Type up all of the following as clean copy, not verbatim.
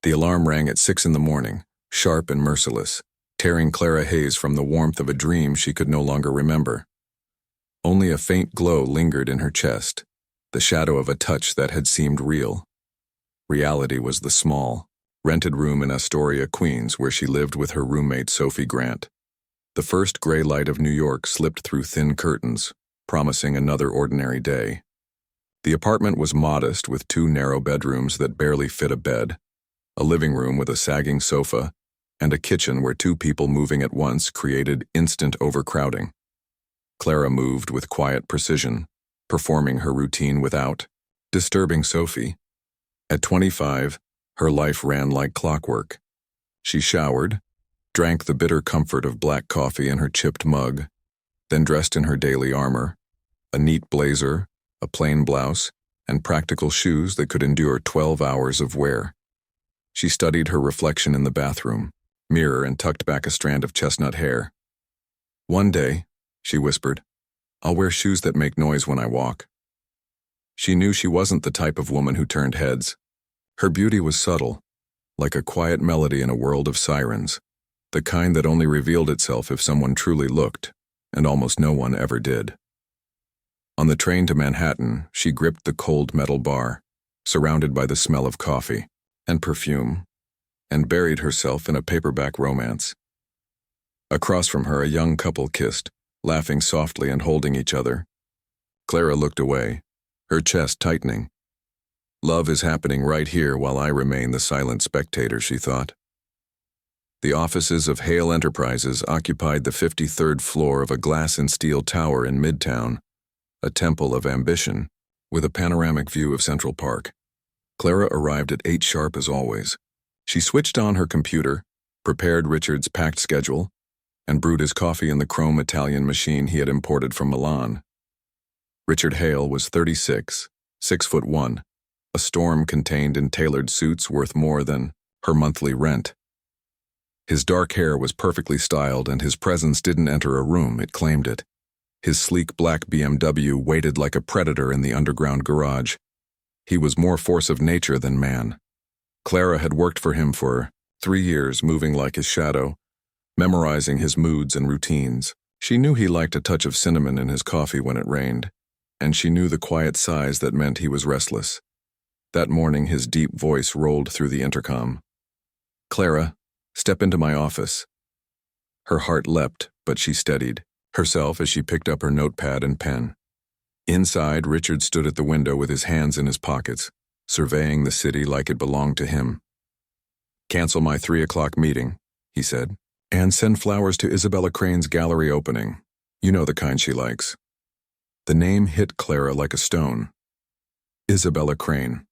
The alarm rang at 6 in the morning, sharp and merciless, tearing Clara Hayes from the warmth of a dream she could no longer remember. Only a faint glow lingered in her chest, the shadow of a touch that had seemed real. Reality was the small, rented room in Astoria, Queens, where she lived with her roommate Sophie Grant. The first gray light of New York slipped through thin curtains, promising another ordinary day. The apartment was modest, with 2 narrow bedrooms that barely fit a bed, a living room with a sagging sofa, and a kitchen where 2 people moving at once created instant overcrowding. Clara moved with quiet precision, performing her routine without disturbing Sophie. At 25, her life ran like clockwork. She showered, drank the bitter comfort of black coffee in her chipped mug, then dressed in her daily armor, a neat blazer, a plain blouse, and practical shoes that could endure 12 hours of wear. She studied her reflection in the bathroom mirror and tucked back a strand of chestnut hair. "One day," she whispered, "I'll wear shoes that make noise when I walk." She knew she wasn't the type of woman who turned heads. Her beauty was subtle, like a quiet melody in a world of sirens, the kind that only revealed itself if someone truly looked, and almost no one ever did. On the train to Manhattan, she gripped the cold metal bar, surrounded by the smell of coffee and perfume, and buried herself in a paperback romance. Across from her, a young couple kissed, laughing softly and holding each other. Clara looked away, her chest tightening. Love is happening right here while I remain the silent spectator, she thought. The offices of Hale Enterprises occupied the 53rd floor of a glass and steel tower in Midtown, a temple of ambition, with a panoramic view of Central Park. Clara arrived at 8 sharp as always. She switched on her computer, prepared Richard's packed schedule, and brewed his coffee in the chrome Italian machine he had imported from Milan. Richard Hale was 36, 6'1", a storm contained in tailored suits worth more than her monthly rent. His dark hair was perfectly styled, and his presence didn't enter a room, it claimed it. His sleek black BMW waited like a predator in the underground garage. He was more force of nature than man. Clara had worked for him for 3 years, moving like his shadow, memorizing his moods and routines. She knew he liked a touch of cinnamon in his coffee when it rained, and she knew the quiet sighs that meant he was restless. That morning, his deep voice rolled through the intercom. "Clara, step into my office." Her heart leapt, but she steadied herself as she picked up her notepad and pen. Inside, Richard stood at the window with his hands in his pockets, surveying the city like it belonged to him. "Cancel my 3 o'clock meeting," he said, "and send flowers to Isabella Crane's gallery opening. You know the kind she likes." The name hit Clara like a stone. Isabella Crane.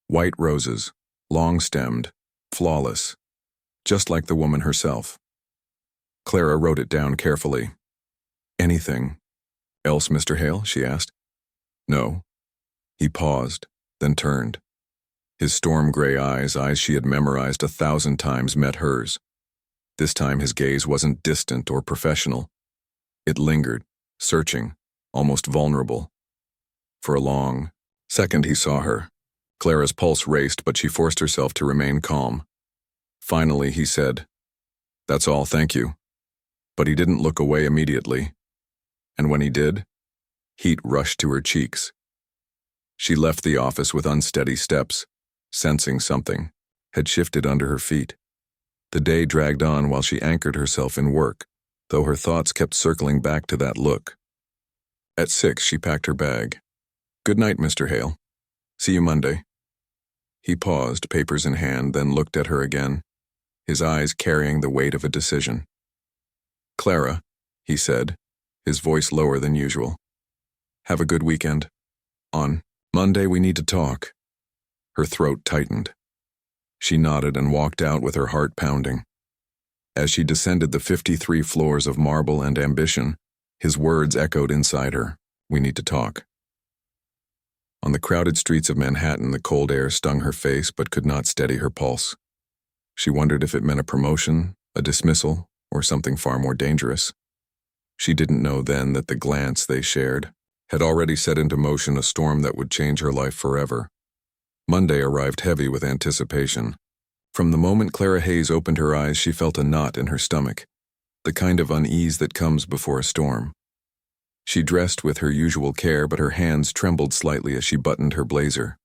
White roses, long-stemmed, flawless, just like the woman herself. Clara wrote it down carefully. "Anything else, Mr. Hale?" she asked. "No." He paused, then turned. His storm-gray eyes she had memorized 1,000 times, met hers. This time his gaze wasn't distant or professional. It lingered, searching, almost vulnerable. For a long second he saw her. Clara's pulse raced, but she forced herself to remain calm. Finally he said, "That's all, thank you." But he didn't look away immediately. And when he did, heat rushed to her cheeks. She left the office with unsteady steps, sensing something had shifted under her feet. The day dragged on while she anchored herself in work, though her thoughts kept circling back to that look. At 6, she packed her bag. "Good night, Mr. Hale. See you Monday." He paused, papers in hand, then looked at her again, his eyes carrying the weight of a decision. "Clara," he said, his voice lower than usual. "Have a good weekend. On Monday we need to talk." Her throat tightened. She nodded and walked out with her heart pounding. As she descended the 53 floors of marble and ambition, his words echoed inside her, "We need to talk." On the crowded streets of Manhattan, the cold air stung her face but could not steady her pulse. She wondered if it meant a promotion, a dismissal, or something far more dangerous. She didn't know then that the glance they shared had already set into motion a storm that would change her life forever. Monday arrived heavy with anticipation. From the moment Clara Hayes opened her eyes, she felt a knot in her stomach, the kind of unease that comes before a storm. She dressed with her usual care, but her hands trembled slightly as she buttoned her blazer.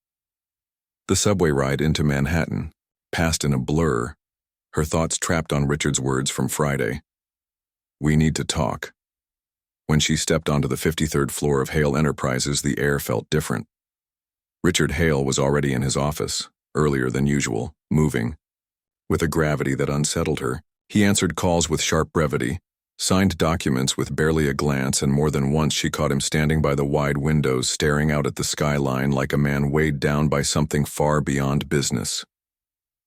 The subway ride into Manhattan passed in a blur, her thoughts trapped on Richard's words from Friday. "We need to talk." When she stepped onto the 53rd floor of Hale Enterprises, the air felt different. Richard Hale was already in his office, earlier than usual, moving. With a gravity that unsettled her, he answered calls with sharp brevity, signed documents with barely a glance, and more than once she caught him standing by the wide windows, staring out at the skyline like a man weighed down by something far beyond business.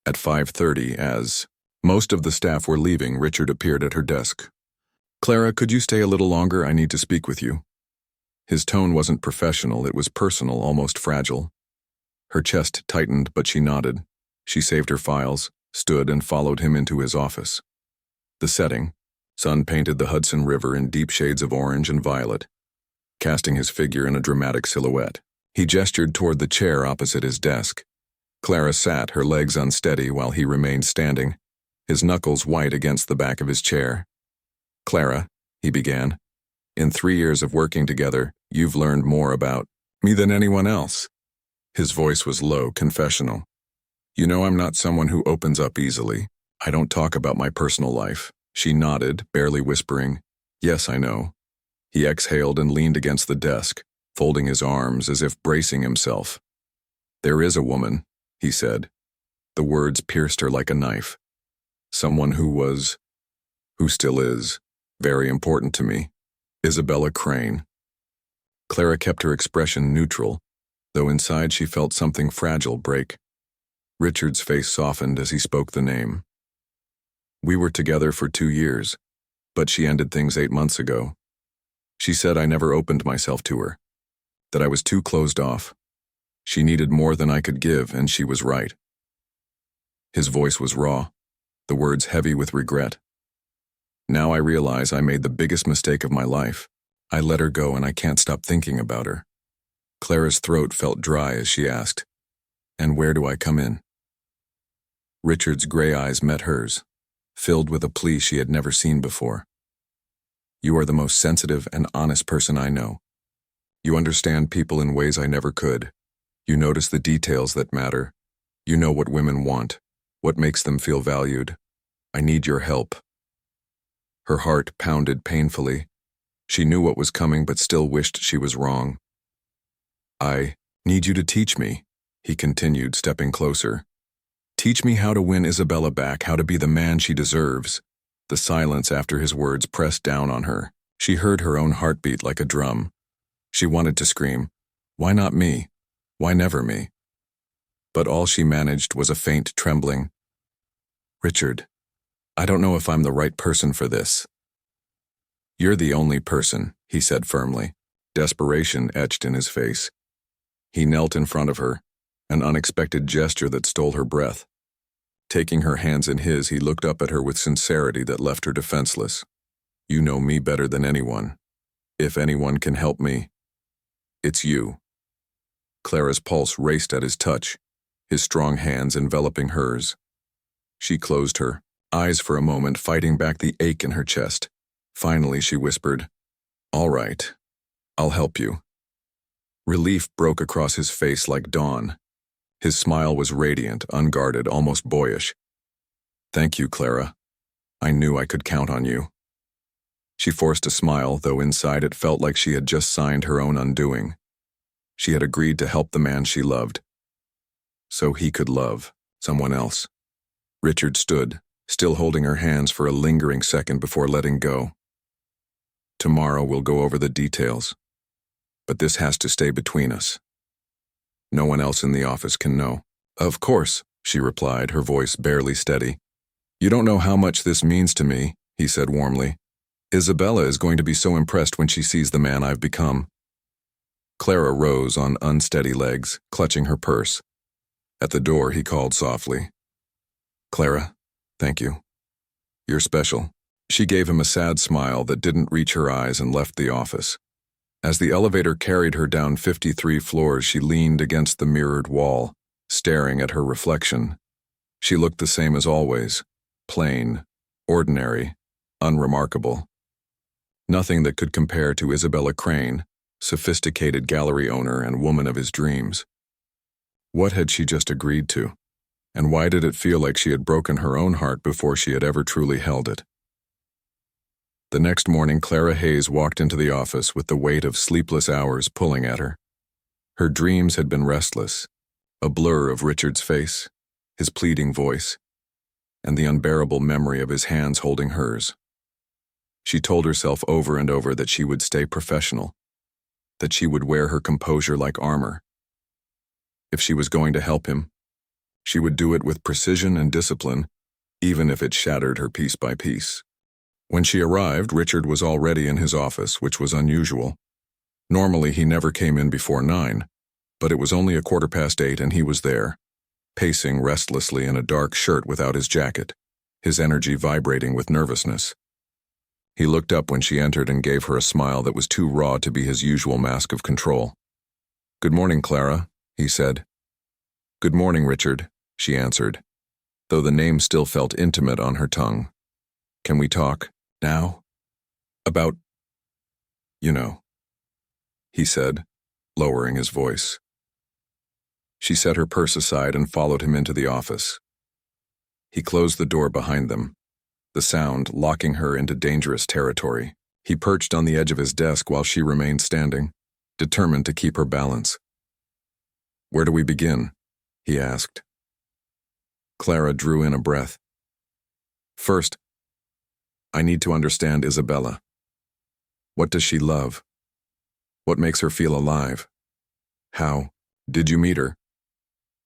At 5:30, as most of the staff were leaving, Richard appeared at her desk. "Clara, could you stay a little longer? I need to speak with you." His tone wasn't professional, it was personal, almost fragile. Her chest tightened, but she nodded. She saved her files, stood, and followed him into his office. The setting, sun painted the Hudson River in deep shades of orange and violet, casting his figure in a dramatic silhouette. He gestured toward the chair opposite his desk. Clara sat, her legs unsteady, while he remained standing, his knuckles white against the back of his chair. "Clara," he began, "in 3 years of working together, you've learned more about me than anyone else." His voice was low, confessional. "You know I'm not someone who opens up easily. I don't talk about my personal life." She nodded, barely whispering, "Yes, I know." He exhaled and leaned against the desk, folding his arms as if bracing himself. "There is a woman," he said. The words pierced her like a knife. "Someone who still is, very important to me. Isabella Crane." Clara kept her expression neutral, though inside she felt something fragile break. Richard's face softened as he spoke the name. "We were together for 2 years, but she ended things 8 months ago. She said I never opened myself to her, that I was too closed off. She needed more than I could give, and she was right." His voice was raw, the words heavy with regret. "Now I realize I made the biggest mistake of my life. I let her go, and I can't stop thinking about her." Clara's throat felt dry as she asked, "And where do I come in?" Richard's gray eyes met hers, filled with a plea she had never seen before. "You are the most sensitive and honest person I know. You understand people in ways I never could. You notice the details that matter. You know what women want, what makes them feel valued. I need your help." Her heart pounded painfully. She knew what was coming, but still wished she was wrong. "I need you to teach me," he continued, stepping closer. "Teach me how to win Isabella back, how to be the man she deserves." The silence after his words pressed down on her. She heard her own heartbeat like a drum. She wanted to scream, "Why not me? Why never me?" But all she managed was a faint trembling. "Richard, I don't know if I'm the right person for this." "You're the only person," he said firmly, desperation etched in his face. He knelt in front of her, an unexpected gesture that stole her breath. Taking her hands in his, he looked up at her with sincerity that left her defenseless. "You know me better than anyone. If anyone can help me, it's you." Clara's pulse raced at his touch, his strong hands enveloping hers. She closed her eyes for a moment, fighting back the ache in her chest. Finally, she whispered, "All right, I'll help you." Relief broke across his face like dawn. His smile was radiant, unguarded, almost boyish. "Thank you, Clara. I knew I could count on you." She forced a smile, though inside it felt like she had just signed her own undoing. She had agreed to help the man she loved, so he could love someone else. Richard stood, still holding her hands for a lingering second before letting go. "Tomorrow we'll go over the details, but this has to stay between us. No one else in the office can know." "Of course," she replied, her voice barely steady. "You don't know how much this means to me," he said warmly. "Isabella is going to be so impressed when she sees the man I've become." Clara rose on unsteady legs, clutching her purse. At the door, he called softly, "Clara, thank you. You're special." She gave him a sad smile that didn't reach her eyes and left the office. As the elevator carried her down 53 floors, she leaned against the mirrored wall, staring at her reflection. She looked the same as always, plain, ordinary, unremarkable. Nothing that could compare to Isabella Crane, sophisticated gallery owner and woman of his dreams. What had she just agreed to? And why did it feel like she had broken her own heart before she had ever truly held it? The next morning, Clara Hayes walked into the office with the weight of sleepless hours pulling at her. Her dreams had been restless, a blur of Richard's face, his pleading voice, and the unbearable memory of his hands holding hers. She told herself over and over that she would stay professional, that she would wear her composure like armor. If she was going to help him, she would do it with precision and discipline, even if it shattered her piece by piece. When she arrived, Richard was already in his office, which was unusual. Normally, he never came in before 9, but it was only 8:15 and he was there, pacing restlessly in a dark shirt without his jacket, his energy vibrating with nervousness. He looked up when she entered and gave her a smile that was too raw to be his usual mask of control. "Good morning, Clara," he said. "Good morning, Richard," she answered, though the name still felt intimate on her tongue. "Can we talk now? About, you know," he said, lowering his voice. She set her purse aside and followed him into the office. He closed the door behind them, the sound locking her into dangerous territory. He perched on the edge of his desk while she remained standing, determined to keep her balance. "Where do we begin?" he asked. Clara drew in a breath. "First, I need to understand Isabella. What does she love? What makes her feel alive? How did you meet her?"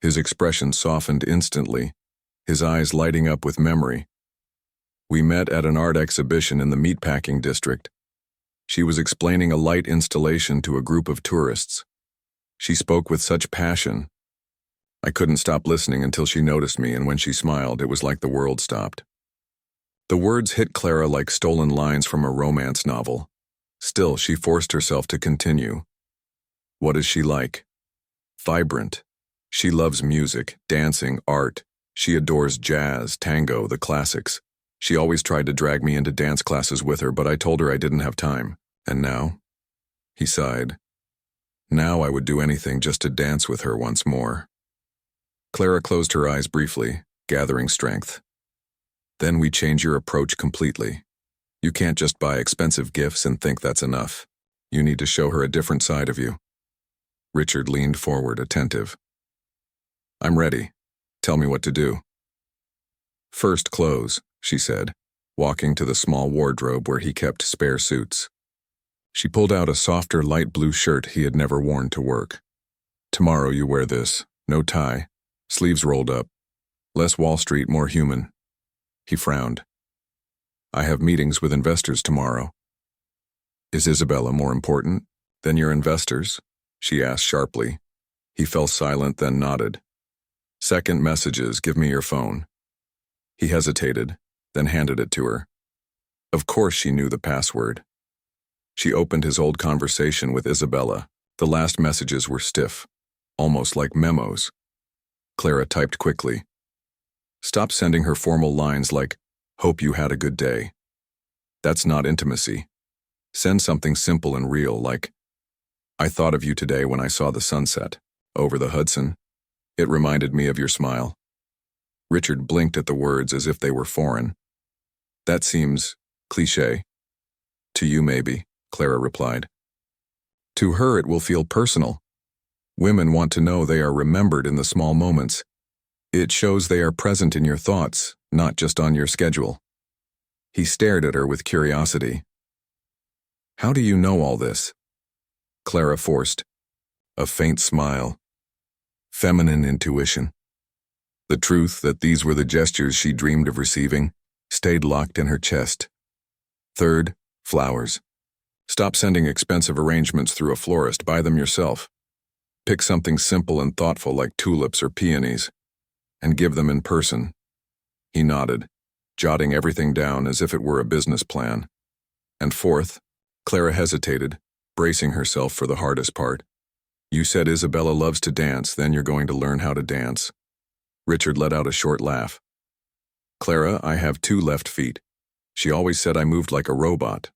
His expression softened instantly, his eyes lighting up with memory. "We met at an art exhibition in the meatpacking district. She was explaining a light installation to a group of tourists. She spoke with such passion. I couldn't stop listening until she noticed me, and when she smiled, it was like the world stopped." The words hit Clara like stolen lines from a romance novel. Still, she forced herself to continue. "What is she like?" "Vibrant. She loves music, dancing, art. She adores jazz, tango, the classics. She always tried to drag me into dance classes with her, but I told her I didn't have time. And now?" He sighed. "Now I would do anything just to dance with her once more." Clara closed her eyes briefly, gathering strength. "Then we change your approach completely. You can't just buy expensive gifts and think that's enough. You need to show her a different side of you." Richard leaned forward, attentive. "I'm ready. Tell me what to do." "First clothes," she said, walking to the small wardrobe where he kept spare suits. She pulled out a softer light blue shirt he had never worn to work. "Tomorrow you wear this. No tie. Sleeves rolled up. Less Wall Street, more human." He frowned. "I have meetings with investors tomorrow." "Is Isabella more important than your investors?" she asked sharply. He fell silent, then nodded. "Second messages, give me your phone." He hesitated, then handed it to her. Of course she knew the password. She opened his old conversation with Isabella. The last messages were stiff, almost like memos. Clara typed quickly. "Stop sending her formal lines like, 'Hope you had a good day.' That's not intimacy. Send something simple and real like, 'I thought of you today when I saw the sunset over the Hudson. It reminded me of your smile.'" Richard blinked at the words as if they were foreign. "That seems cliché." "To you, maybe," Clara replied. "To her, it will feel personal. Women want to know they are remembered in the small moments. It shows they are present in your thoughts, not just on your schedule." He stared at her with curiosity. "How do you know all this?" Clara forced a faint smile. Feminine intuition. The truth that these were the gestures she dreamed of receiving stayed locked in her chest. Third, flowers. Stop sending expensive arrangements through a florist. Buy them yourself. Pick something simple and thoughtful like tulips or peonies, and give them in person. He nodded, jotting everything down as if it were a business plan. And fourth, Clara hesitated, bracing herself for the hardest part. "You said Isabella loves to dance, then you're going to learn how to dance." Richard let out a short laugh. Clara, I have 2 left feet. She always said I moved like a robot.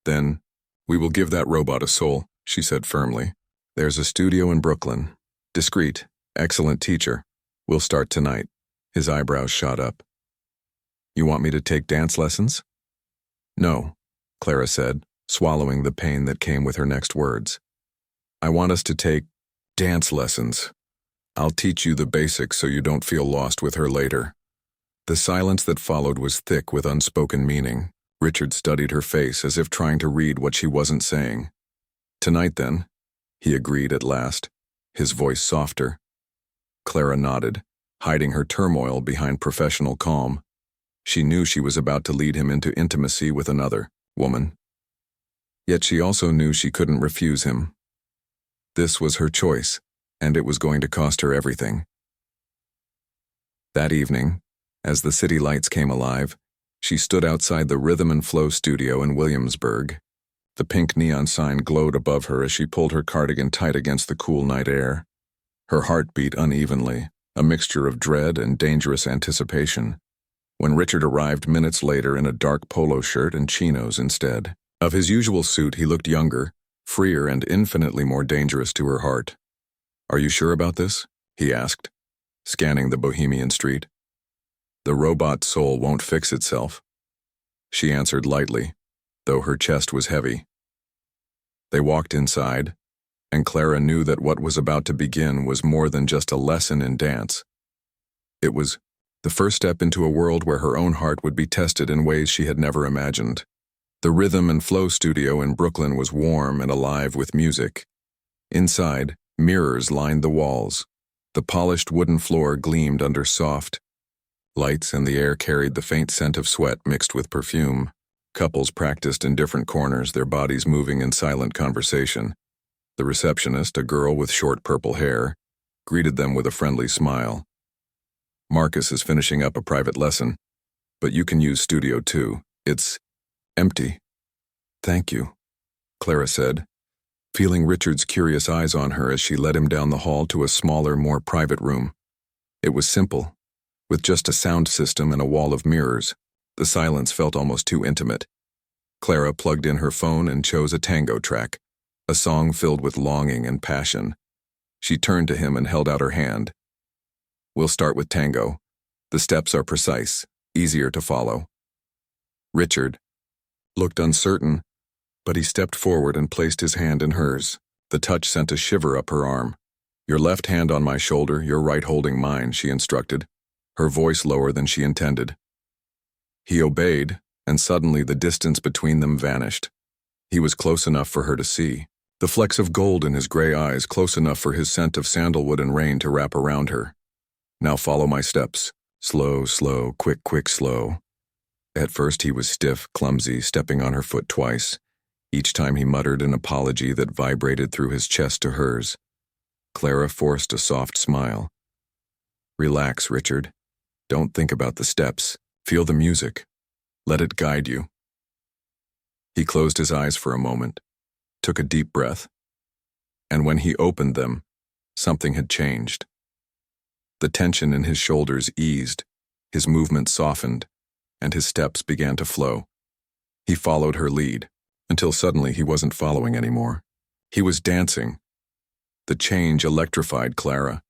Then, we will give that robot a soul, she said firmly. There's a studio in Brooklyn. Discreet, excellent teacher. We'll start tonight. His eyebrows shot up. You want me to take dance lessons? No, Clara said, swallowing the pain that came with her next words. I want us to take dance lessons. I'll teach you the basics so you don't feel lost with her later. The silence that followed was thick with unspoken meaning. Richard studied her face as if trying to read what she wasn't saying. Tonight, then, he agreed at last, his voice softer. Clara nodded, hiding her turmoil behind professional calm. She knew she was about to lead him into intimacy with another woman. Yet she also knew she couldn't refuse him. This was her choice, and it was going to cost her everything. That evening, as the city lights came alive, she stood outside the Rhythm and Flow studio in Williamsburg. The pink neon sign glowed above her as she pulled her cardigan tight against the cool night air. Her heart beat unevenly, a mixture of dread and dangerous anticipation, when Richard arrived minutes later in a dark polo shirt and chinos instead. Of his usual suit, he looked younger, freer, and infinitely more dangerous to her heart. Are you sure about this? He asked, scanning the bohemian street. The robot soul won't fix itself. She answered lightly, though her chest was heavy. They walked inside, and Clara knew that what was about to begin was more than just a lesson in dance. It was the first step into a world where her own heart would be tested in ways she had never imagined. The Rhythm and Flow studio in Brooklyn was warm and alive with music. Inside, mirrors lined the walls. The polished wooden floor gleamed under soft lights, and the air carried the faint scent of sweat mixed with perfume. Couples practiced in different corners, their bodies moving in silent conversation. The receptionist, a girl with short purple hair, greeted them with a friendly smile. Marcus is finishing up a private lesson, but you can use Studio 2. It's empty. Thank you, Clara said, feeling Richard's curious eyes on her as she led him down the hall to a smaller, more private room. It was simple, with just a sound system and a wall of mirrors. The silence felt almost too intimate. Clara plugged in her phone and chose a tango track, a song filled with longing and passion. She turned to him and held out her hand. We'll start with tango. The steps are precise, easier to follow. Richard looked uncertain, but he stepped forward and placed his hand in hers. The touch sent a shiver up her arm. Your left hand on my shoulder, your right holding mine, she instructed, her voice lower than she intended. He obeyed, and suddenly the distance between them vanished. He was close enough for her to see. The flecks of gold in his gray eyes, close enough for his scent of sandalwood and rain to wrap around her. Now follow my steps. Slow, slow, quick, quick, slow. At first he was stiff, clumsy, stepping on her foot twice. Each time he muttered an apology that vibrated through his chest to hers. Clara forced a soft smile. Relax, Richard. Don't think about the steps. Feel the music. Let it guide you. He closed his eyes for a moment, took a deep breath, and when he opened them, something had changed. The tension in his shoulders eased, his movement softened, and his steps began to flow. He followed her lead, until suddenly he wasn't following anymore. He was dancing. The change electrified Clara.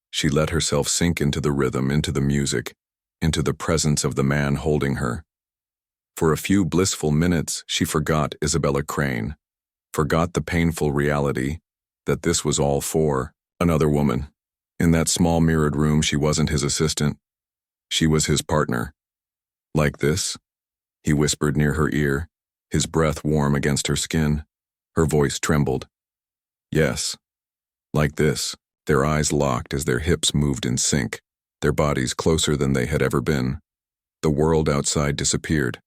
She let herself sink into the rhythm, into the music, into the presence of the man holding her. For a few blissful minutes, she forgot Isabella Crane, forgot the painful reality that this was all for another woman. In that small mirrored room, she wasn't his assistant. She was his partner. Like this, he whispered near her ear, his breath warm against her skin. Her voice trembled. Yes, like this. Their eyes locked as their hips moved in sync, their bodies closer than they had ever been. The world outside disappeared.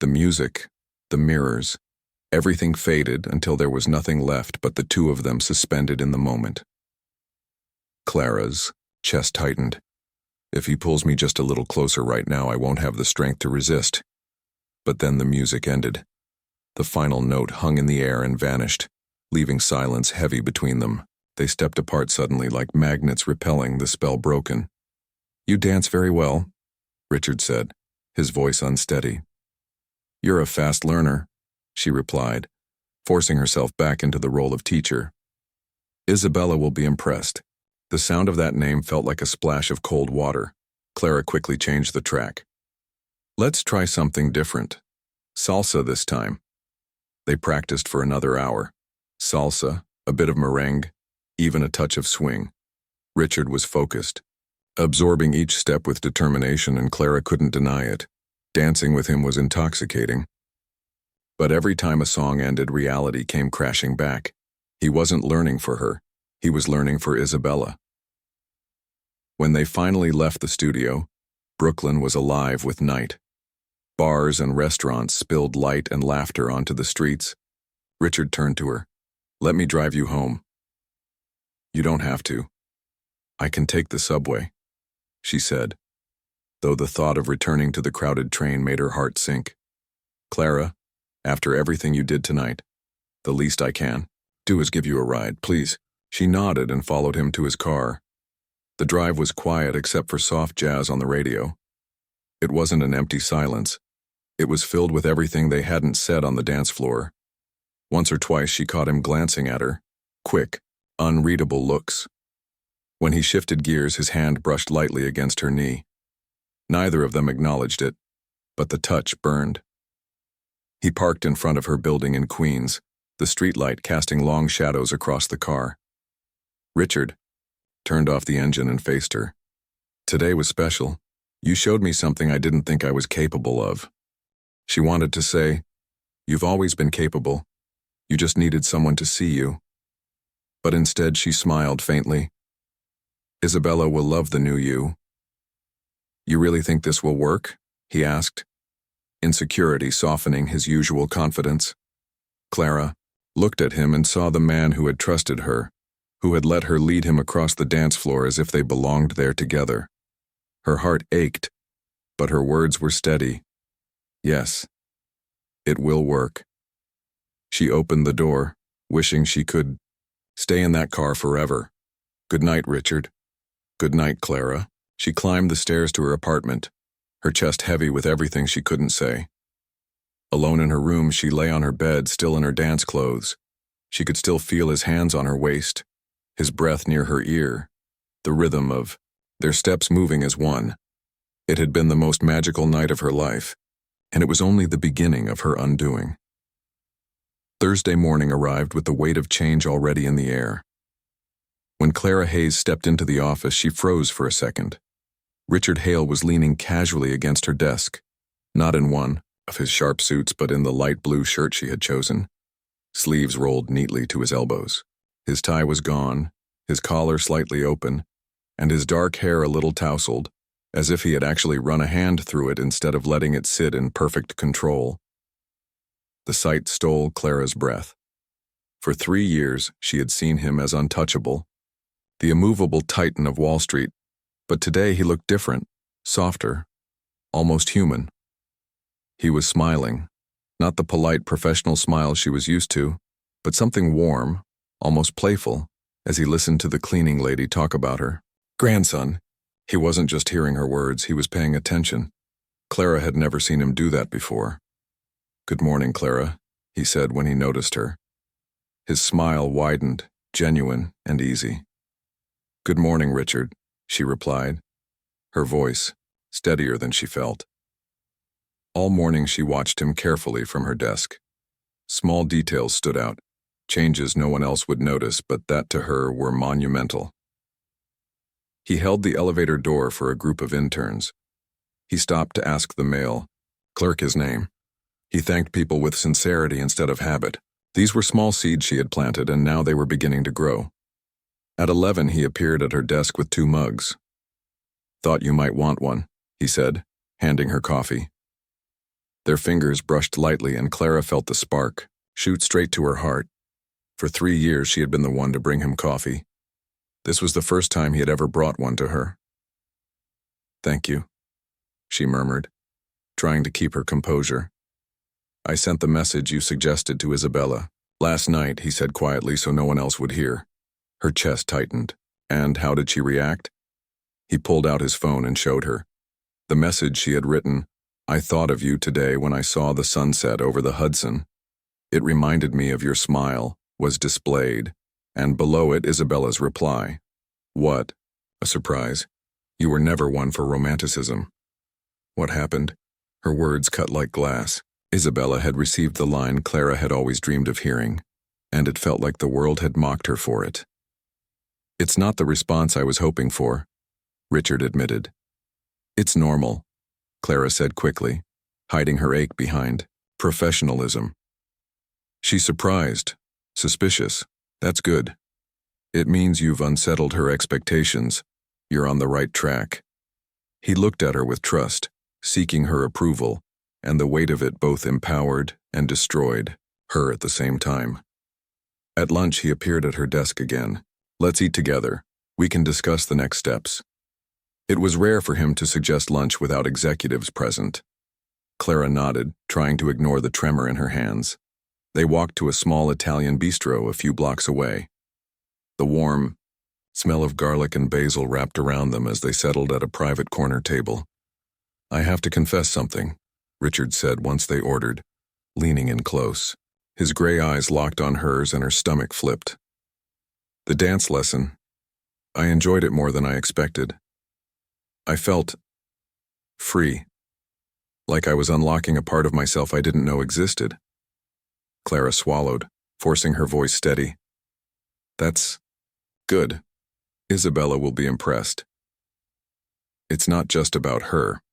The music, the mirrors, everything faded until there was nothing left but the two of them suspended in the moment. Clara's chest tightened. If he pulls me just a little closer right now, I won't have the strength to resist. But then the music ended. The final note hung in the air and vanished, leaving silence heavy between them. They stepped apart suddenly, like magnets repelling, the spell broken. You dance very well, Richard said, his voice unsteady. You're a fast learner, she replied, forcing herself back into the role of teacher. Isabella will be impressed. The sound of that name felt like a splash of cold water. Clara quickly changed the track. Let's try something different. Salsa this time. They practiced for another hour. Salsa, a bit of merengue, even a touch of swing. Richard was focused, absorbing each step with determination, and Clara couldn't deny it. Dancing with him was intoxicating. But every time a song ended, reality came crashing back. He wasn't learning for her. He was learning for Isabella. When they finally left the studio, Brooklyn was alive with night. Bars and restaurants spilled light and laughter onto the streets. Richard turned to her. Let me drive you home. You don't have to. I can take the subway, she said, though the thought of returning to the crowded train made her heart sink. Clara, after everything you did tonight, the least I can do is give you a ride, please. She nodded and followed him to his car. The drive was quiet except for soft jazz on the radio. It wasn't an empty silence. It was filled with everything they hadn't said on the dance floor. Once or twice she caught him glancing at her, quick, unreadable looks. When he shifted gears, his hand brushed lightly against her knee. Neither of them acknowledged it, but the touch burned. He parked in front of her building in Queens, the streetlight casting long shadows across the car. Richard turned off the engine and faced her. Today was special. You showed me something I didn't think I was capable of. She wanted to say, you've always been capable. You just needed someone to see you. But instead she smiled faintly. Isabella will love the new you. You really think this will work? He asked, insecurity softening his usual confidence. Clara looked at him and saw the man who had trusted her, who had let her lead him across the dance floor as if they belonged there together. Her heart ached, but her words were steady. Yes, it will work. She opened the door, wishing she could stay in that car forever. Good night, Richard. Good night, Clara. She climbed the stairs to her apartment, her chest heavy with everything she couldn't say. Alone in her room, she lay on her bed, still in her dance clothes. She could still feel his hands on her waist, his breath near her ear, the rhythm of their steps moving as one. It had been the most magical night of her life, and it was only the beginning of her undoing. Thursday morning arrived with the weight of change already in the air. When Clara Hayes stepped into the office, she froze for a second. Richard Hale was leaning casually against her desk, not in one of his sharp suits, but in the light blue shirt she had chosen, sleeves rolled neatly to his elbows. His tie was gone, his collar slightly open, and his dark hair a little tousled, as if he had actually run a hand through it instead of letting it sit in perfect control. The sight stole Clara's breath. For 3 years, she had seen him as untouchable, the immovable titan of Wall Street, but today he looked different, softer, almost human. He was smiling, not the polite professional smile she was used to, but something warm, almost playful, as he listened to the cleaning lady talk about her grandson. He wasn't just hearing her words, he was paying attention. Clara had never seen him do that before. Good morning, Clara, he said when he noticed her. His smile widened, genuine and easy. Good morning, Richard, she replied, her voice steadier than she felt. All morning she watched him carefully from her desk. Small details stood out, changes no one else would notice, but that to her were monumental. He held the elevator door for a group of interns. He stopped to ask the male clerk his name. He thanked people with sincerity instead of habit. These were small seeds she had planted, and now they were beginning to grow. At 11, he appeared at her desk with 2 mugs. Thought you might want one, he said, handing her coffee. Their fingers brushed lightly, and Clara felt the spark shoot straight to her heart. For 3 years, she had been the one to bring him coffee. This was the first time he had ever brought one to her. Thank you, she murmured, trying to keep her composure. I sent the message you suggested to Isabella. Last night, he said quietly so no one else would hear. Her chest tightened. And how did she react? He pulled out his phone and showed her. The message she had written, "I thought of you today when I saw the sunset over the Hudson. It reminded me of your smile," was displayed, and below it Isabella's reply. "What?" A surprise. "You were never one for romanticism." What happened? Her words cut like glass. Isabella had received the line Clara had always dreamed of hearing, and it felt like the world had mocked her for it. "It's not the response I was hoping for," Richard admitted. "It's normal," Clara said quickly, hiding her ache behind professionalism. She's surprised, suspicious. That's good. It means you've unsettled her expectations. You're on the right track. He looked at her with trust, seeking her approval, and the weight of it both empowered and destroyed her at the same time. At lunch, he appeared at her desk again. "Let's eat together. We can discuss the next steps." It was rare for him to suggest lunch without executives present. Clara nodded, trying to ignore the tremor in her hands. They walked to a small Italian bistro a few blocks away. The warm smell of garlic and basil wrapped around them as they settled at a private corner table. "I have to confess something," Richard said once they ordered, leaning in close. His gray eyes locked on hers and her stomach flipped. "The dance lesson. I enjoyed it more than I expected. I felt free, like I was unlocking a part of myself I didn't know existed." Clara swallowed, forcing her voice steady. "That's good. Isabella will be impressed." "It's not just about her,"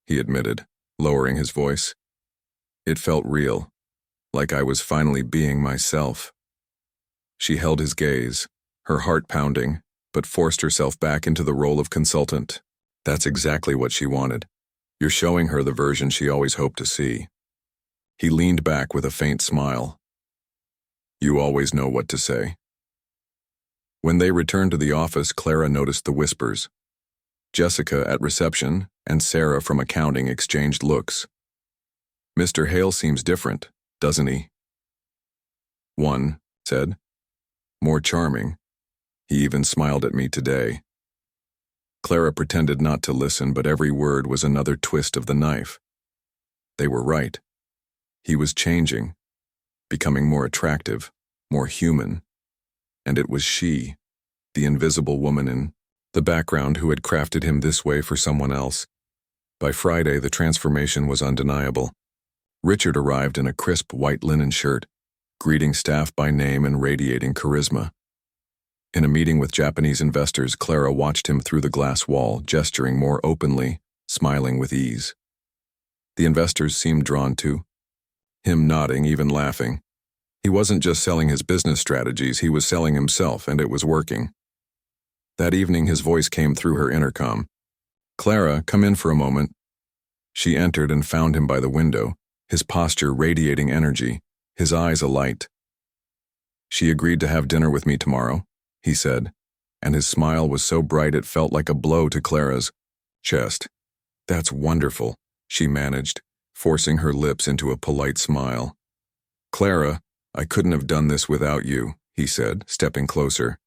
he admitted, lowering his voice. "It felt real, like I was finally being myself." She held his gaze, her heart pounding, but forced herself back into the role of consultant. That's exactly what she wanted. You're showing her the version she always hoped to see. He leaned back with a faint smile. "You always know what to say." When they returned to the office, Clara noticed the whispers. Jessica at reception and Sarah from accounting exchanged looks. "Mr. Hale seems different, doesn't he?" One said. "More charming. He even smiled at me today." Clara pretended not to listen, but every word was another twist of the knife. They were right. He was changing, becoming more attractive, more human. And it was she, the invisible woman in the background, who had crafted him this way for someone else. By Friday, the transformation was undeniable. Richard arrived in a crisp white linen shirt, greeting staff by name and radiating charisma. In a meeting with Japanese investors, Clara watched him through the glass wall, gesturing more openly, smiling with ease. The investors seemed drawn to him, nodding, even laughing. He wasn't just selling his business strategies, he was selling himself, and it was working. That evening, his voice came through her intercom. "Clara, come in for a moment." She entered and found him by the window, his posture radiating energy, his eyes alight. "She agreed to have dinner with me tomorrow," he said, and his smile was so bright it felt like a blow to Clara's chest. "That's wonderful," she managed, forcing her lips into a polite smile. "Clara, I couldn't have done this without you," he said, stepping closer.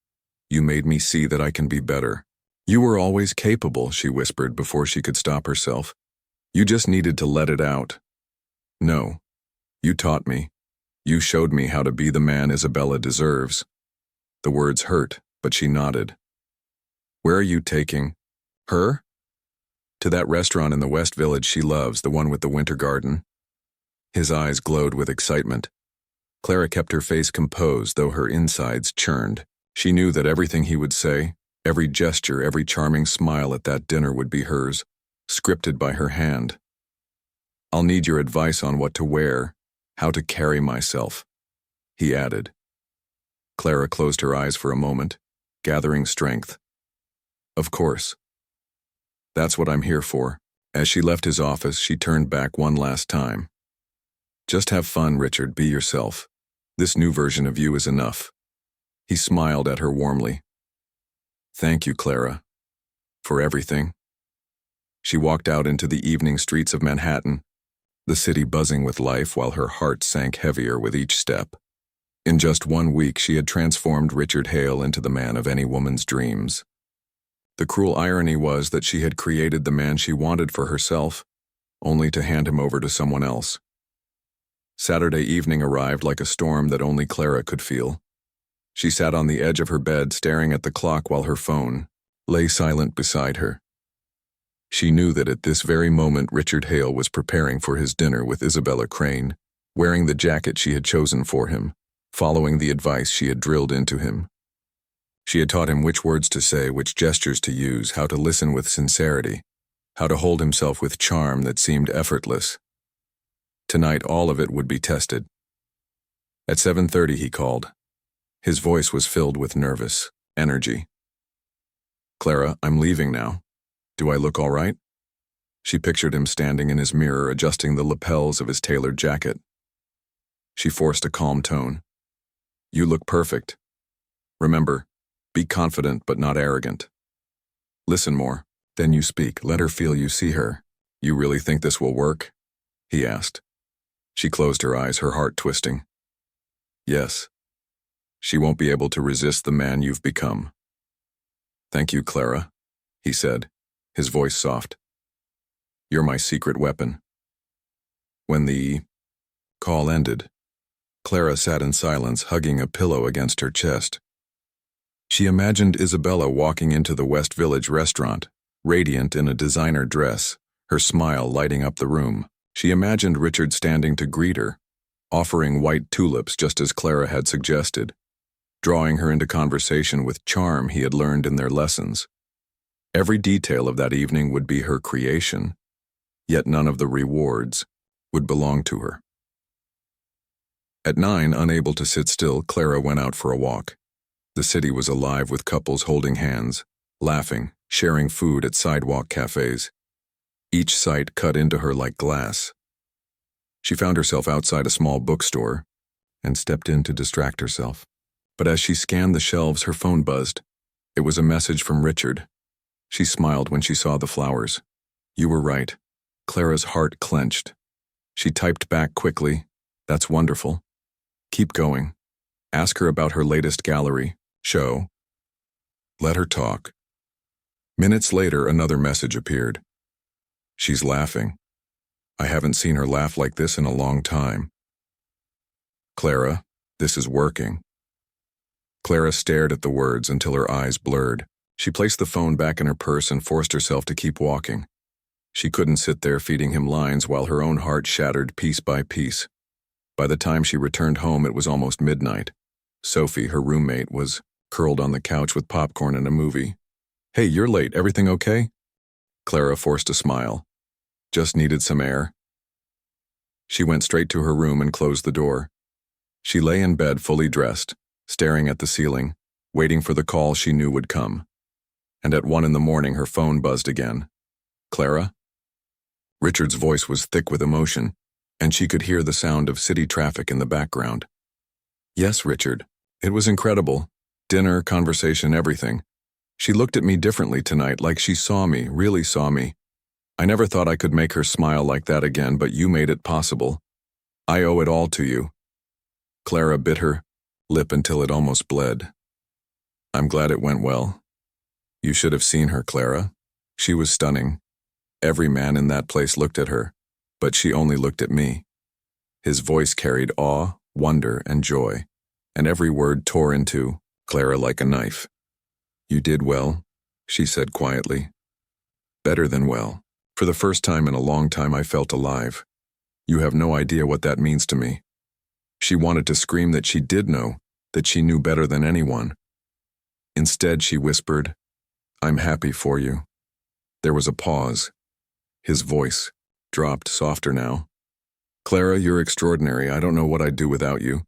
"You made me see that I can be better." "You were always capable," she whispered before she could stop herself. "You just needed to let it out." "No. You taught me. You showed me how to be the man Isabella deserves." The words hurt, but she nodded. "Where are you taking her?" "To that restaurant in the West Village she loves, the one with the winter garden." His eyes glowed with excitement. Clara kept her face composed, though her insides churned. She knew that everything he would say, every gesture, every charming smile at that dinner would be hers, scripted by her hand. "I'll need your advice on what to wear, how to carry myself," he added. Clara closed her eyes for a moment, gathering strength. "Of course. That's what I'm here for." As she left his office, she turned back one last time. "Just have fun, Richard, be yourself. This new version of you is enough." He smiled at her warmly. "Thank you, Clara, for everything." She walked out into the evening streets of Manhattan, the city buzzing with life while her heart sank heavier with each step. In just 1 week, she had transformed Richard Hale into the man of any woman's dreams. The cruel irony was that she had created the man she wanted for herself, only to hand him over to someone else. Saturday evening arrived like a storm that only Clara could feel. She sat on the edge of her bed staring at the clock while her phone lay silent beside her. She knew that at this very moment Richard Hale was preparing for his dinner with Isabella Crane, wearing the jacket she had chosen for him, following the advice she had drilled into him. She had taught him which words to say, which gestures to use, how to listen with sincerity, how to hold himself with charm that seemed effortless. Tonight all of it would be tested. At 7:30 he called. His voice was filled with nervous energy. "Clara, I'm leaving now. Do I look all right?" She pictured him standing in his mirror adjusting the lapels of his tailored jacket. She forced a calm tone. "You look perfect. Remember, be confident but not arrogant. Listen more, then you speak. Let her feel you see her. You really think this will work?" he asked. She closed her eyes, her heart twisting. "Yes. She won't be able to resist the man you've become." "Thank you, Clara," he said, his voice soft. "You're my secret weapon." When the call ended, Clara sat in silence, hugging a pillow against her chest. She imagined Isabella walking into the West Village restaurant, radiant in a designer dress, her smile lighting up the room. She imagined Richard standing to greet her, offering white tulips just as Clara had suggested, drawing her into conversation with charm he had learned in their lessons. Every detail of that evening would be her creation, yet none of the rewards would belong to her. At 9, unable to sit still, Clara went out for a walk. The city was alive with couples holding hands, laughing, sharing food at sidewalk cafes. Each sight cut into her like glass. She found herself outside a small bookstore and stepped in to distract herself. But as she scanned the shelves, her phone buzzed. It was a message from Richard. She smiled when she saw the flowers. "You were right." Clara's heart clenched. She typed back quickly, "That's wonderful. Keep going. Ask her about her latest gallery show. Let her talk." Minutes later, another message appeared. "She's laughing. I haven't seen her laugh like this in a long time. Clara, this is working." Clara stared at the words until her eyes blurred. She placed the phone back in her purse and forced herself to keep walking. She couldn't sit there feeding him lines while her own heart shattered piece by piece. By the time she returned home, it was almost midnight. Sophie, her roommate, was curled on the couch with popcorn and a movie. "Hey, you're late. Everything okay?" Clara forced a smile. "Just needed some air." She went straight to her room and closed the door. She lay in bed fully dressed, staring at the ceiling, waiting for the call she knew would come. And at 1 in the morning, her phone buzzed again. "Clara?" Richard's voice was thick with emotion, and she could hear the sound of city traffic in the background. "Yes, Richard. It was incredible. Dinner, conversation, everything. She looked at me differently tonight, like she saw me, really saw me. I never thought I could make her smile like that again, but you made it possible. I owe it all to you." Clara bit her lip until it almost bled. "I'm glad it went well. You should have seen her, Clara. She was stunning. Every man in that place looked at her, but she only looked at me." His voice carried awe, wonder, and joy, and every word tore into Clara like a knife. "You did well," she said quietly. "Better than well. For the first time in a long time I felt alive. You have no idea what that means to me." She wanted to scream that she did know, that she knew better than anyone. Instead, she whispered, "I'm happy for you." There was a pause. His voice dropped softer now. "Clara, you're extraordinary. I don't know what I'd do without you."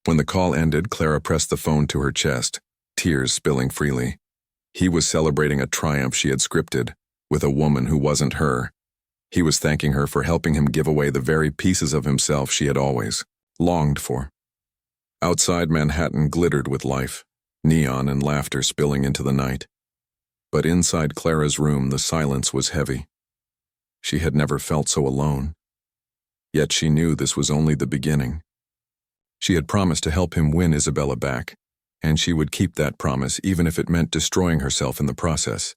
When the call ended, Clara pressed the phone to her chest, tears spilling freely. He was celebrating a triumph she had scripted, with a woman who wasn't her. He was thanking her for helping him give away the very pieces of himself she had always longed for. Outside, Manhattan glittered with life, neon and laughter spilling into the night. But inside Clara's room, the silence was heavy. She had never felt so alone. Yet she knew this was only the beginning. She had promised to help him win Isabella back, and she would keep that promise even if it meant destroying herself in the process.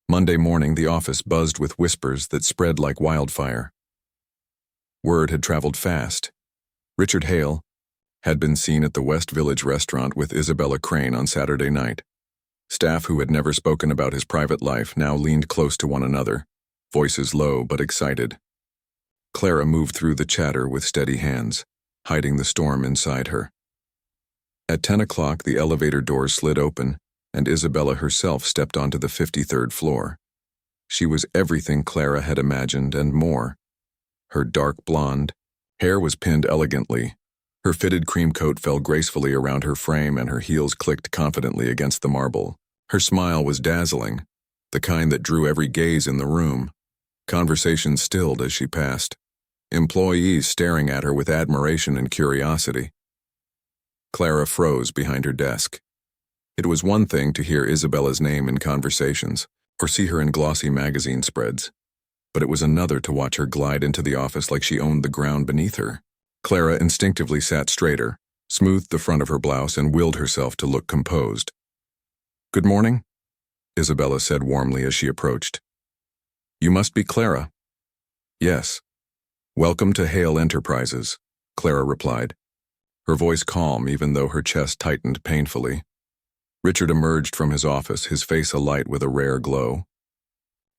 Monday morning, the office buzzed with whispers that spread like wildfire. Word had traveled fast. Richard Hale had been seen at the West Village restaurant with Isabella Crane on Saturday night. Staff who had never spoken about his private life now leaned close to one another, voices low but excited. Clara moved through the chatter with steady hands, hiding the storm inside her. At 10 o'clock, the elevator doors slid open, and Isabella herself stepped onto the 53rd floor. She was everything Clara had imagined and more. Her dark blonde hair was pinned elegantly. Her fitted cream coat fell gracefully around her frame and her heels clicked confidently against the marble. Her smile was dazzling, the kind that drew every gaze in the room. Conversation stilled as she passed, employees staring at her with admiration and curiosity. Clara froze behind her desk. It was one thing to hear Isabella's name in conversations, or see her in glossy magazine spreads, but it was another to watch her glide into the office like she owned the ground beneath her. Clara instinctively sat straighter, smoothed the front of her blouse, and willed herself to look composed. "Good morning," Isabella said warmly as she approached. "You must be Clara." "Yes." "Welcome to Hale Enterprises," Clara replied, her voice calm even though her chest tightened painfully. Richard emerged from his office, his face alight with a rare glow.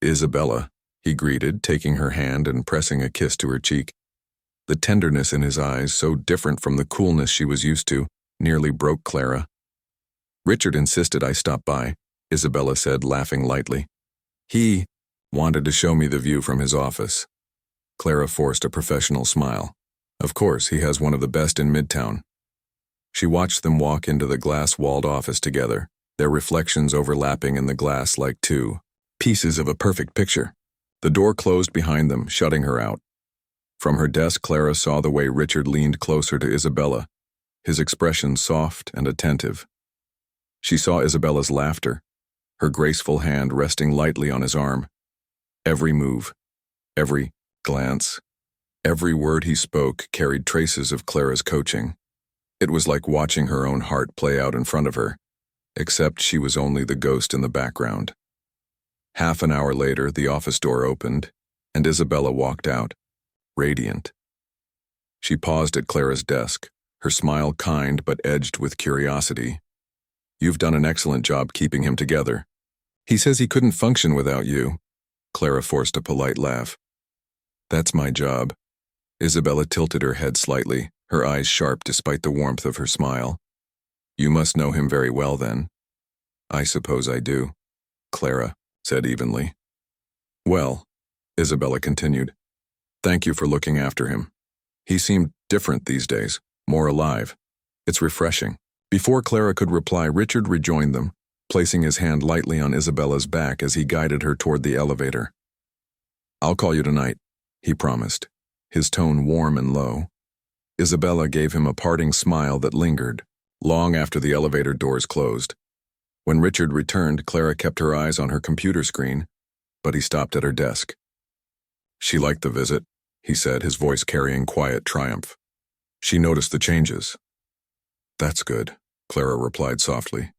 "Isabella," he greeted, taking her hand and pressing a kiss to her cheek. The tenderness in his eyes, so different from the coolness she was used to, nearly broke Clara. "Richard insisted I stop by," Isabella said, laughing lightly. "He wanted to show me the view from his office." Clara forced a professional smile. "Of course, he has one of the best in Midtown." She watched them walk into the glass-walled office together, their reflections overlapping in the glass like two pieces of a perfect picture. The door closed behind them, shutting her out. From her desk, Clara saw the way Richard leaned closer to Isabella, his expression soft and attentive. She saw Isabella's laughter, her graceful hand resting lightly on his arm. Every move, every glance, every word he spoke carried traces of Clara's coaching. It was like watching her own heart play out in front of her, except she was only the ghost in the background. Half an hour later, the office door opened, and Isabella walked out, radiant. She paused at Clara's desk, her smile kind but edged with curiosity. "You've done an excellent job keeping him together. He says he couldn't function without you." Clara forced a polite laugh. "That's my job." Isabella tilted her head slightly, her eyes sharp despite the warmth of her smile. "You must know him very well, then." "I suppose I do," Clara said evenly. "Well," Isabella continued, "thank you for looking after him. He seemed different these days, more alive. It's refreshing." Before Clara could reply, Richard rejoined them, placing his hand lightly on Isabella's back as he guided her toward the elevator. "I'll call you tonight," he promised, his tone warm and low. Isabella gave him a parting smile that lingered, long after the elevator doors closed. When Richard returned, Clara kept her eyes on her computer screen, but he stopped at her desk. "She liked the visit," he said, his voice carrying quiet triumph. "She noticed the changes." "That's good," Clara replied softly.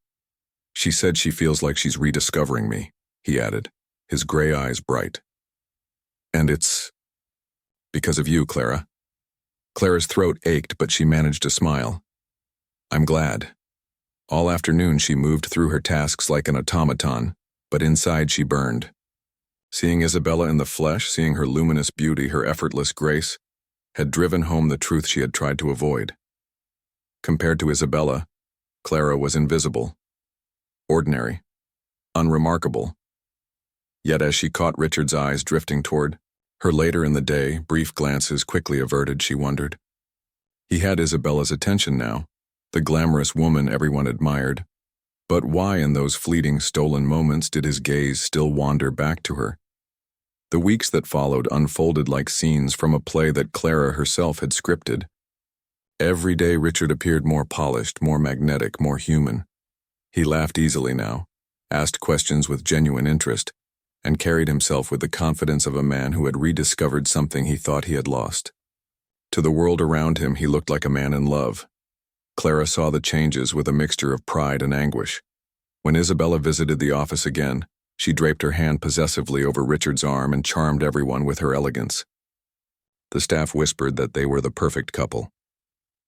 "She said she feels like she's rediscovering me," he added, his gray eyes bright. "And it's because of you, Clara." Clara's throat ached, but she managed to smile. "I'm glad." All afternoon she moved through her tasks like an automaton, but inside she burned. Seeing Isabella in the flesh, seeing her luminous beauty, her effortless grace, had driven home the truth she had tried to avoid. Compared to Isabella, Clara was invisible, ordinary, unremarkable. Yet as she caught Richard's eyes drifting toward her later in the day, brief glances quickly averted, she wondered. He had Isabella's attention now, the glamorous woman everyone admired. But why in those fleeting stolen moments did his gaze still wander back to her? The weeks that followed unfolded like scenes from a play that Clara herself had scripted. Every day Richard appeared more polished, more magnetic, more human. He laughed easily now, asked questions with genuine interest, and carried himself with the confidence of a man who had rediscovered something he thought he had lost. To the world around him, he looked like a man in love. Clara saw the changes with a mixture of pride and anguish. When Isabella visited the office again, she draped her hand possessively over Richard's arm and charmed everyone with her elegance. The staff whispered that they were the perfect couple.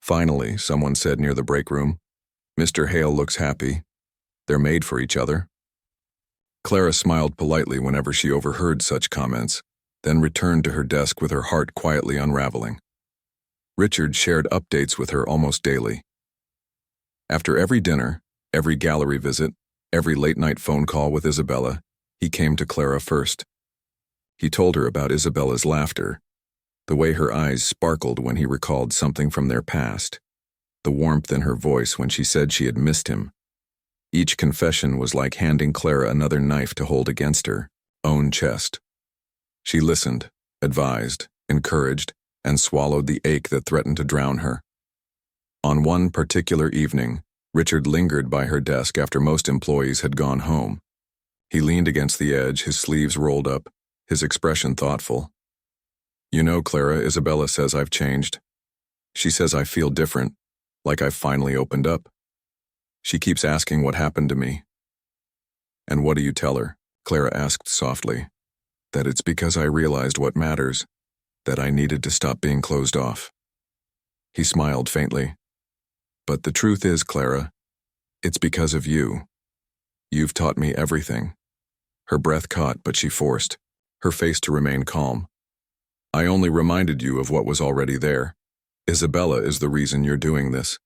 Finally, someone said near the break room, "Mr. Hale looks happy. They're made for each other." Clara smiled politely whenever she overheard such comments, then returned to her desk with her heart quietly unraveling. Richard shared updates with her almost daily. After every dinner, every gallery visit, every late-night phone call with Isabella, he came to Clara first. He told her about Isabella's laughter, the way her eyes sparkled when he recalled something from their past, the warmth in her voice when she said she had missed him. Each confession was like handing Clara another knife to hold against her own chest. She listened, advised, encouraged, and swallowed the ache that threatened to drown her. On one particular evening, Richard lingered by her desk after most employees had gone home. He leaned against the edge, his sleeves rolled up, his expression thoughtful. "You know, Clara, Isabella says I've changed. She says I feel different, like I've finally opened up. She keeps asking what happened to me." "And what do you tell her?" Clara asked softly. "That it's because I realized what matters, that I needed to stop being closed off." He smiled faintly. "But the truth is, Clara, it's because of you. You've taught me everything." Her breath caught, but she forced her face to remain calm. "I only reminded you of what was already there. Isabella is the reason you're doing this."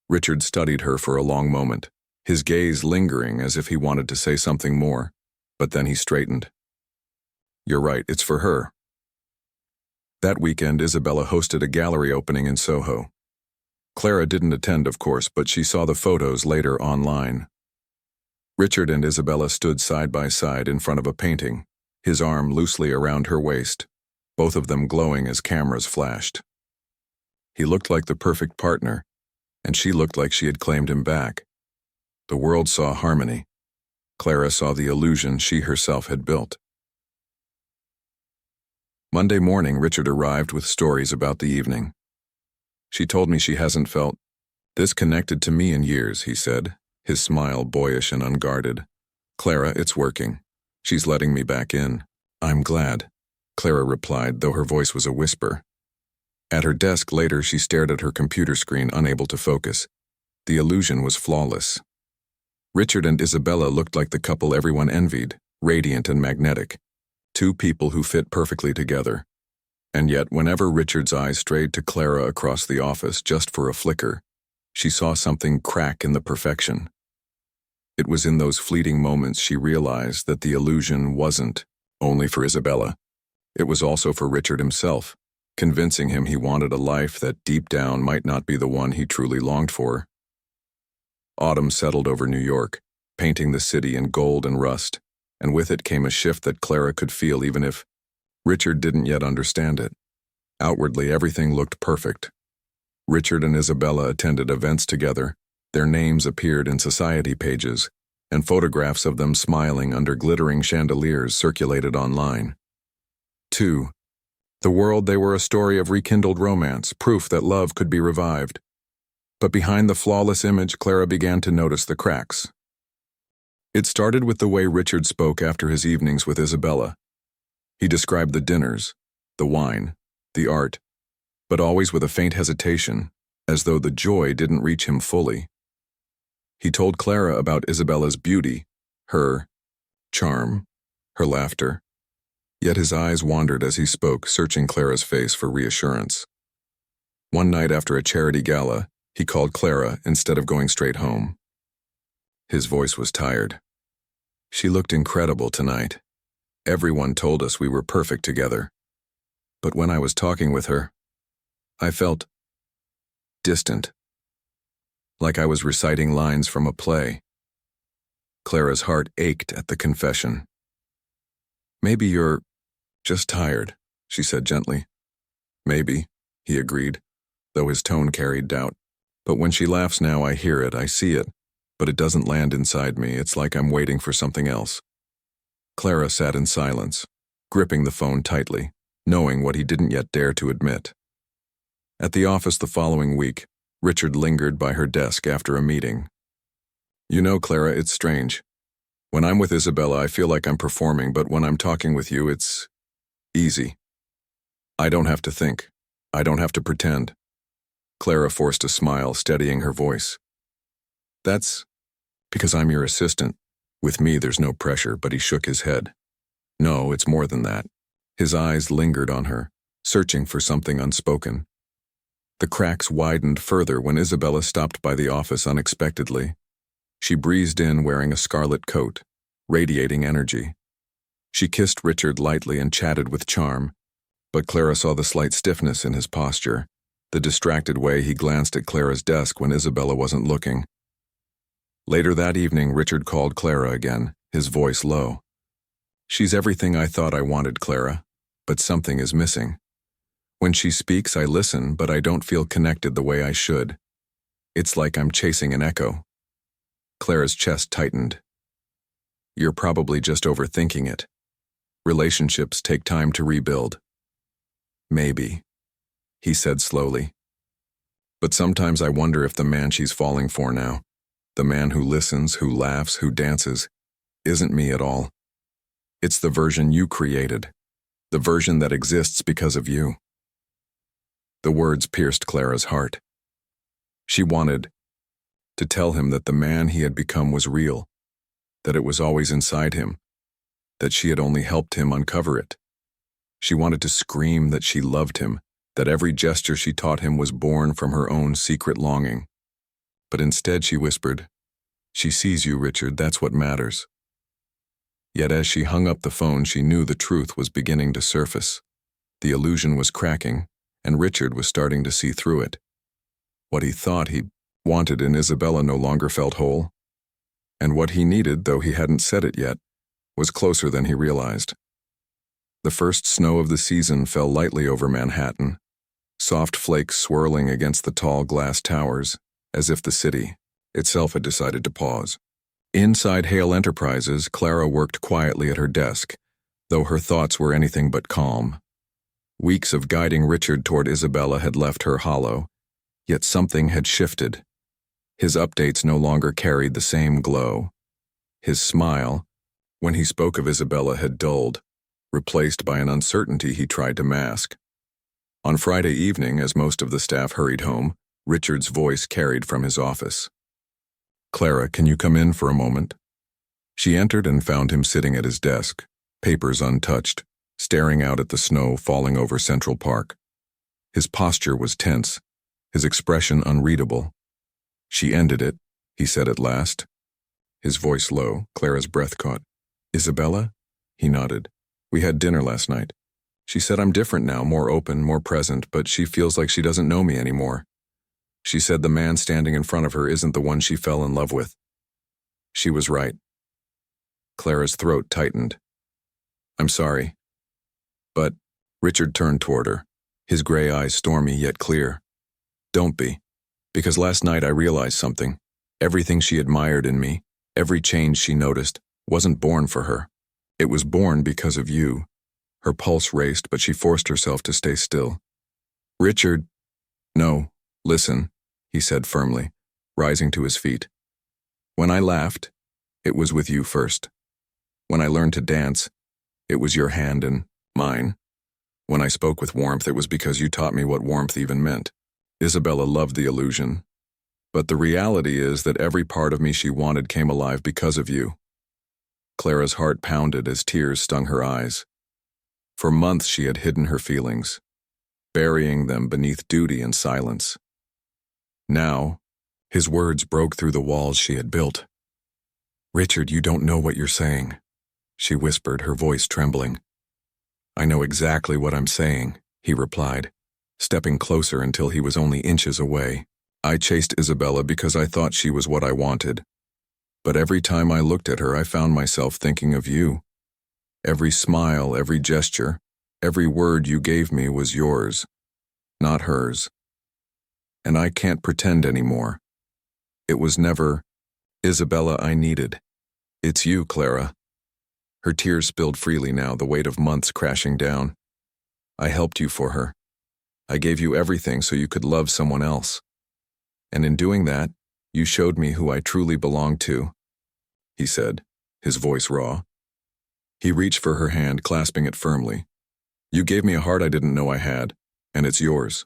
Richard studied her for a long moment, his gaze lingering as if he wanted to say something more, but then he straightened. "You're right, it's for her." That weekend, Isabella hosted a gallery opening in Soho. Clara didn't attend, of course, but she saw the photos later online. Richard and Isabella stood side by side in front of a painting, his arm loosely around her waist, both of them glowing as cameras flashed. He looked like the perfect partner, and she looked like she had claimed him back. The world saw harmony. Clara saw the illusion she herself had built. Monday morning, Richard arrived with stories about the evening. "She told me she hasn't felt this connected to me in years," he said, his smile boyish and unguarded. "Clara, it's working. She's letting me back in." "I'm glad," Clara replied, though her voice was a whisper. At her desk later, she stared at her computer screen, unable to focus. The illusion was flawless. Richard and Isabella looked like the couple everyone envied, radiant and magnetic. Two people who fit perfectly together. And yet, whenever Richard's eyes strayed to Clara across the office just for a flicker, she saw something crack in the perfection. It was in those fleeting moments she realized that the illusion wasn't only for Isabella. It was also for Richard himself, convincing him he wanted a life that deep down might not be the one he truly longed for. Autumn settled over New York, painting the city in gold and rust, and with it came a shift that Clara could feel even if Richard didn't yet understand it. Outwardly, everything looked perfect. Richard and Isabella attended events together. Their names appeared in society pages, and photographs of them smiling under glittering chandeliers circulated online. 2. The world, they were a story of rekindled romance, proof that love could be revived. But behind the flawless image, Clara began to notice the cracks. It started with the way Richard spoke after his evenings with Isabella. He described the dinners, the wine, the art, but always with a faint hesitation, as though the joy didn't reach him fully. He told Clara about Isabella's beauty, her charm, her laughter. Yet his eyes wandered as he spoke, searching Clara's face for reassurance. One night after a charity gala, he called Clara instead of going straight home. His voice was tired. "She looked incredible tonight. Everyone told us we were perfect together. But when I was talking with her, I felt distant, like I was reciting lines from a play." Clara's heart ached at the confession. "Maybe you're just tired," she said gently. "Maybe," he agreed, though his tone carried doubt. "But when she laughs now, I hear it, I see it, but it doesn't land inside me. It's like I'm waiting for something else." Clara sat in silence, gripping the phone tightly, knowing what he didn't yet dare to admit. At the office the following week, Richard lingered by her desk after a meeting. You know, Clara, it's strange. When I'm with Isabella, I feel like I'm performing, but when I'm talking with you, it's easy. I don't have to think. I don't have to pretend. Clara forced a smile, steadying her voice. That's because I'm your assistant. With me, there's no pressure, but he shook his head. No, it's more than that. His eyes lingered on her, searching for something unspoken. The cracks widened further when Isabella stopped by the office unexpectedly. She breezed in wearing a scarlet coat, radiating energy. She kissed Richard lightly and chatted with charm, but Clara saw the slight stiffness in his posture, the distracted way he glanced at Clara's desk when Isabella wasn't looking. Later that evening, Richard called Clara again, his voice low. She's everything I thought I wanted, Clara, but something is missing. When she speaks, I listen, but I don't feel connected the way I should. It's like I'm chasing an echo. Clara's chest tightened. You're probably just overthinking it. Relationships take time to rebuild. Maybe, he said slowly. But sometimes I wonder if the man she's falling for now, the man who listens, who laughs, who dances, isn't me at all. It's the version you created, the version that exists because of you. The words pierced Clara's heart. She wanted to tell him that the man he had become was real, that it was always inside him, that she had only helped him uncover it. She wanted to scream that she loved him, that every gesture she taught him was born from her own secret longing. But instead she whispered, "She sees you, Richard, that's what matters." Yet as she hung up the phone, she knew the truth was beginning to surface. The illusion was cracking, and Richard was starting to see through it. What he thought he wanted in Isabella no longer felt whole, and what he needed, though he hadn't said it yet, was closer than he realized. The first snow of the season fell lightly over Manhattan, soft flakes swirling against the tall glass towers, as if the city itself had decided to pause. Inside Hale Enterprises, Clara worked quietly at her desk, though her thoughts were anything but calm. Weeks of guiding Richard toward Isabella had left her hollow, yet something had shifted. His updates no longer carried the same glow. His smile, when he spoke of Isabella, had dulled, replaced by an uncertainty he tried to mask. On Friday evening, as most of the staff hurried home, Richard's voice carried from his office. "Clara, can you come in for a moment?" She entered and found him sitting at his desk, papers untouched, staring out at the snow falling over Central Park. His posture was tense, his expression unreadable. "She ended it," he said at last. His voice low, Clara's breath caught. "Isabella?" He nodded. "We had dinner last night. She said I'm different now, more open, more present, but she feels like she doesn't know me anymore. She said the man standing in front of her isn't the one she fell in love with." She was right. Clara's throat tightened. "I'm sorry. But," Richard turned toward her, his gray eyes stormy yet clear. "Don't be. Because last night I realized something. Everything she admired in me, every change she noticed, wasn't born for her. It was born because of you." Her pulse raced, but she forced herself to stay still. "Richard." "No, listen," he said firmly, rising to his feet. "When I laughed, it was with you first. When I learned to dance, it was your hand and mine. When I spoke with warmth, it was because you taught me what warmth even meant. Isabella loved the illusion. But the reality is that every part of me she wanted came alive because of you." Clara's heart pounded as tears stung her eyes. For months she had hidden her feelings, burying them beneath duty and silence. Now, his words broke through the walls she had built. "Richard, you don't know what you're saying," she whispered, her voice trembling. "I know exactly what I'm saying," he replied, stepping closer until he was only inches away. "I chased Isabella because I thought she was what I wanted. But every time I looked at her, I found myself thinking of you. Every smile, every gesture, every word you gave me was yours, not hers. And I can't pretend anymore. It was never Isabella I needed. It's you, Clara." Her tears spilled freely now, the weight of months crashing down. "I helped you for her. I gave you everything so you could love someone else. And in doing that, you showed me who I truly belonged to," he said, his voice raw. He reached for her hand, clasping it firmly. "You gave me a heart I didn't know I had, and it's yours."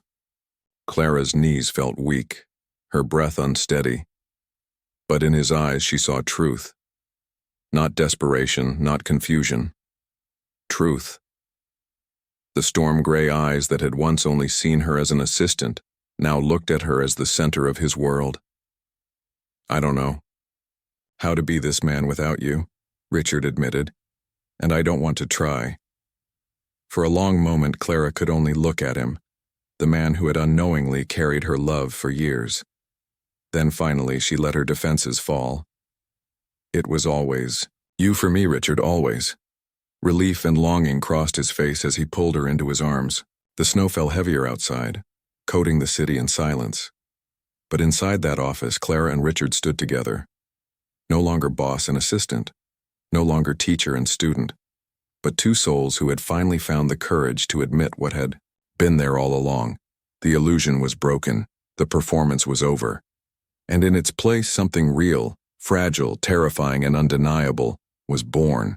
Clara's knees felt weak, her breath unsteady. But in his eyes she saw truth. Not desperation, not confusion. Truth. The storm-gray eyes that had once only seen her as an assistant now looked at her as the center of his world. "I don't know how to be this man without you," Richard admitted, "and I don't want to try." For a long moment, Clara could only look at him, the man who had unknowingly carried her love for years. Then finally she let her defenses fall. "It was always you for me, Richard, always." Relief and longing crossed his face as he pulled her into his arms. The snow fell heavier outside, coating the city in silence. But inside that office, Clara and Richard stood together. No longer boss and assistant, no longer teacher and student, but two souls who had finally found the courage to admit what had been there all along. The illusion was broken, the performance was over. And in its place, something real, fragile, terrifying, and undeniable was born.